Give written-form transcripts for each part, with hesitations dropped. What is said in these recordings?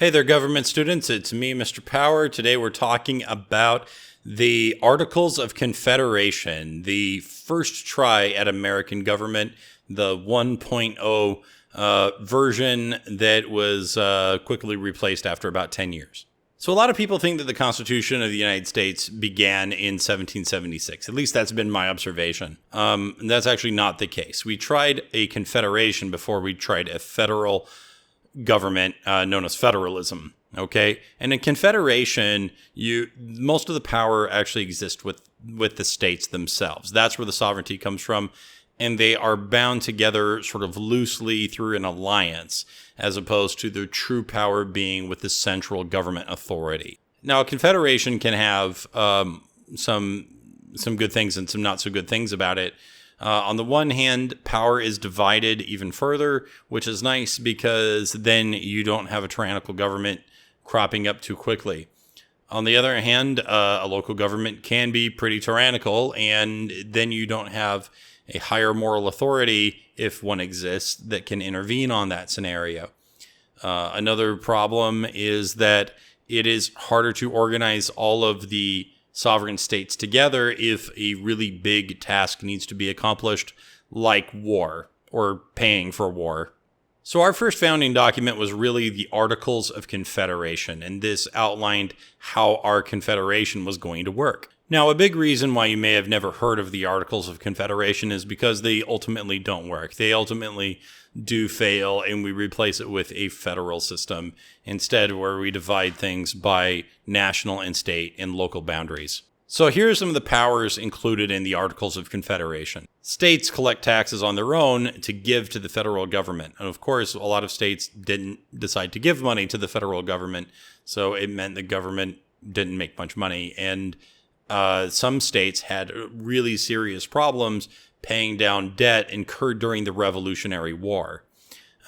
Hey there, government students. It's me, Mr. Power. Today we're talking about the Articles of Confederation, the first try at American government, the 1.0 version that was quickly replaced after about 10 years. So a lot of people think that the Constitution of the United States began in 1776. At least that's been my observation. That's actually not the case. We tried a confederation before we tried a federal government known as federalism. Okay, and in confederation, most of the power actually exists with the states themselves. That's where the sovereignty comes from, and they are bound together sort of loosely through an alliance, as opposed to the true power being with the central government authority. Now, a confederation can have some good things and some not so good things about it. On the one hand, power is divided even further, which is nice because then you don't have a tyrannical government cropping up too quickly. On the other hand, a local government can be pretty tyrannical, and then you don't have a higher moral authority, if one exists, that can intervene on that scenario. Another problem is that it is harder to organize all of the sovereign states together if a really big task needs to be accomplished, like war or paying for war. So our first founding document was really the Articles of Confederation, and this outlined how our confederation was going to work. Now, a big reason why you may have never heard of the Articles of Confederation is because they ultimately don't work. They ultimately do fail, and we replace it with a federal system instead, where we divide things by national and state and local boundaries. So here are some of the powers included in the Articles of Confederation. States collect taxes on their own to give to the federal government. And of course, a lot of states didn't decide to give money to the federal government, so it meant the government didn't make much money. And some states had really serious problems paying down debt incurred during the Revolutionary War.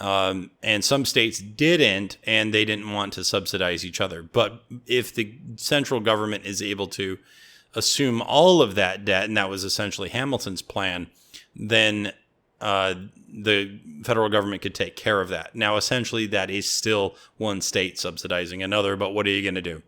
And some states didn't, and they didn't want to subsidize each other. But if the central government is able to assume all of that debt, and that was essentially Hamilton's plan, then the federal government could take care of that. Now, essentially, that is still one state subsidizing another, but what are you going to do?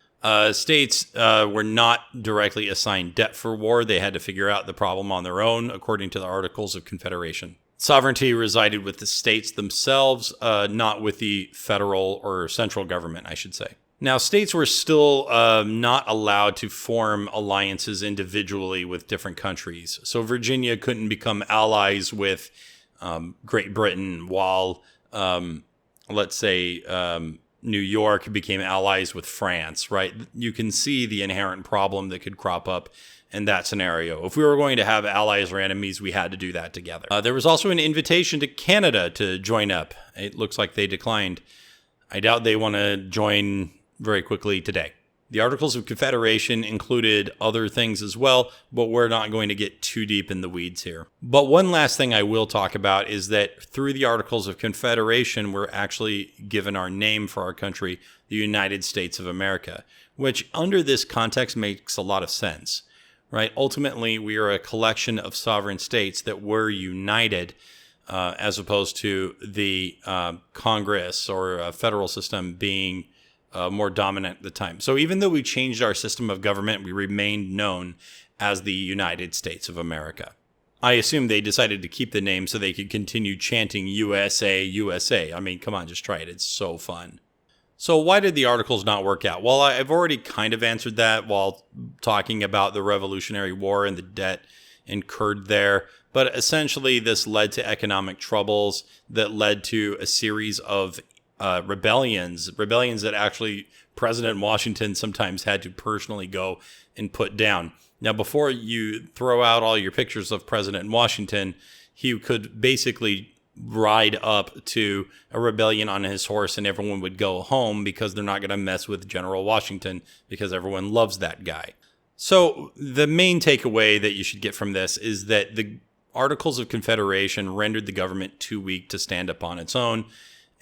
States were not directly assigned debt for war. They had to figure out the problem on their own, according to the Articles of Confederation. Sovereignty resided with the states themselves, not with the federal or central government, I should say. Now, states were still not allowed to form alliances individually with different countries. So Virginia couldn't become allies with Great Britain, while, let's say, New York became allies with France, right? You can see the inherent problem that could crop up in that scenario. If we were going to have allies or enemies, we had to do that together. There was also an invitation to Canada to join up. It looks like they declined. I doubt they want to join very quickly today. The Articles of Confederation included other things as well, but we're not going to get too deep in the weeds here. But one last thing I will talk about is that through the Articles of Confederation, we're actually given our name for our country, the United States of America, which under this context makes a lot of sense, right? Ultimately, we are a collection of sovereign states that were united, as opposed to the Congress or a federal system being more dominant at the time. So even though we changed our system of government, we remained known as the United States of America. I assume they decided to keep the name so they could continue chanting USA, USA. I mean, come on, just try it. It's so fun. So why did the Articles not work out? Well, I've already kind of answered that while talking about the Revolutionary War and the debt incurred there. But essentially, this led to economic troubles that led to a series of rebellions that actually President Washington sometimes had to personally go and put down. Now, before you throw out all your pictures of President Washington, he could basically ride up to a rebellion on his horse and everyone would go home because they're not going to mess with General Washington because everyone loves that guy. So the main takeaway that you should get from this is that the Articles of Confederation rendered the government too weak to stand up on its own,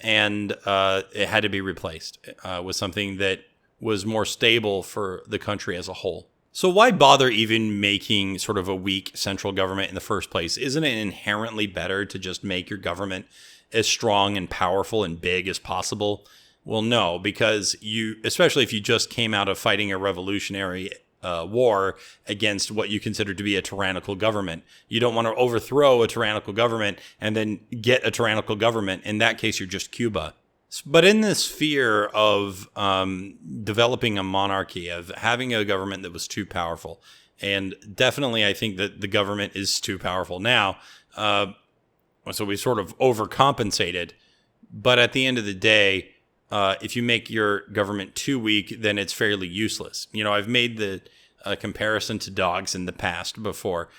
and it had to be replaced with something that was more stable for the country as a whole. So why bother even making sort of a weak central government in the first place? Isn't it inherently better to just make your government as strong and powerful and big as possible? Well, no, because especially if you just came out of fighting a revolutionary war against what you consider to be a tyrannical government. You don't want to overthrow a tyrannical government and then get a tyrannical government. In that case, you're just Cuba. But in this fear of developing a monarchy, of having a government that was too powerful, and definitely I think that the government is too powerful now, so we sort of overcompensated. But at the end of the day, if you make your government too weak, then it's fairly useless. I've made the comparison to dogs in the past before.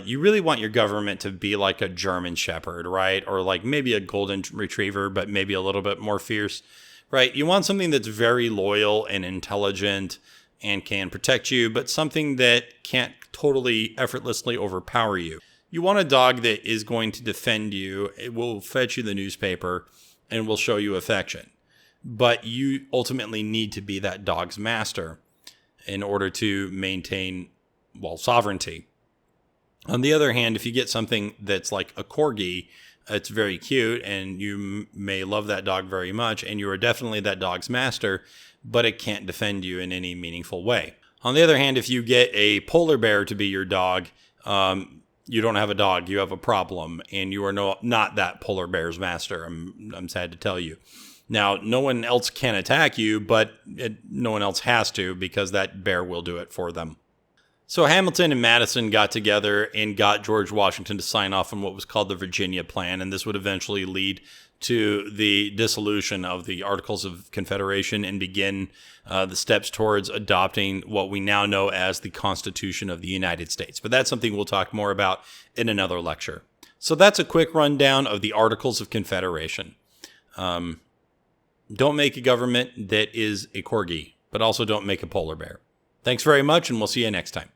You really want your government to be like a German Shepherd, right? Or like maybe a Golden Retriever, but maybe a little bit more fierce, right? You want something that's very loyal and intelligent and can protect you, but something that can't totally effortlessly overpower you. You want a dog that is going to defend you, it will fetch you the newspaper, and will show you affection. But you ultimately need to be that dog's master in order to maintain, sovereignty. On the other hand, if you get something that's like a corgi, it's very cute and you may love that dog very much and you are definitely that dog's master, but it can't defend you in any meaningful way. On the other hand, if you get a polar bear to be your dog, you don't have a dog, you have a problem, and you are not that polar bear's master, I'm sad to tell you. Now, no one else can attack you, but no one else has to because that bear will do it for them. So Hamilton and Madison got together and got George Washington to sign off on what was called the Virginia Plan, and this would eventually lead to the dissolution of the Articles of Confederation and begin the steps towards adopting what we now know as the Constitution of the United States. But that's something we'll talk more about in another lecture. So that's a quick rundown of the Articles of Confederation. Don't make a government that is a corgi, but also don't make a polar bear. Thanks very much, and we'll see you next time.